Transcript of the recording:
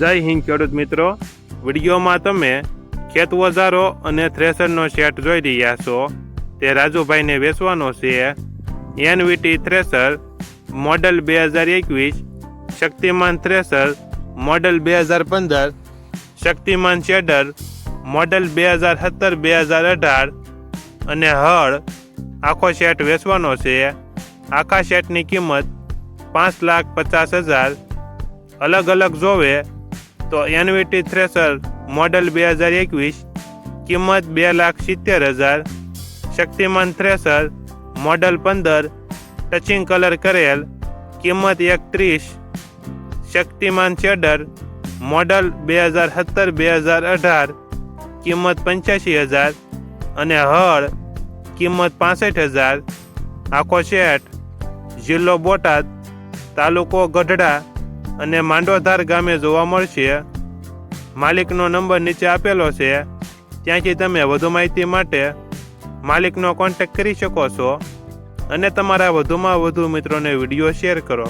જય હિન્દ ખેડૂત મિત્રો, વિડીયોમાં તમે ખેત ઓજારો અને થ્રેસરનો સેટ જોઈ રહ્યા છો. તે રાજુભાઈને વેચવાનો છે. એનવીટી થ્રેસર મોડલ 2021, શક્તિમાન થ્રેસર મોડલ 2015, શક્તિમાન શેડર મોડલ 2017-2018 અને હળ આખો સેટ વેચવાનો છે. આખા સેટની કિંમત 5,50,000. અલગ અલગ જોવે તો એનવીટી થ્રેસર મોડલ 2021 કિંમત 2,70,000, શક્તિમાન થ્રેસર મોડલ 15 ટચિંગ કલર કરેલ કિંમત 1,30,000, શક્તિમાન શેડર મોડલ 2017-2018 કિંમત 85,000 અને હળ કિંમત 65,000. આખો સેટ જિલ્લો બોટાદ, તાલુકો ગઢડા અને માંડોધાર ગામે જોવા મળશે. માલિકનો નંબર નીચે આપેલો છે, ત્યાંથી તમે વધુ માહિતી માટે માલિકનો કોન્ટેક્ટ કરી શકો છો અને તમારા વધુમાં વધુ મિત્રોને વિડીયો શેર કરો.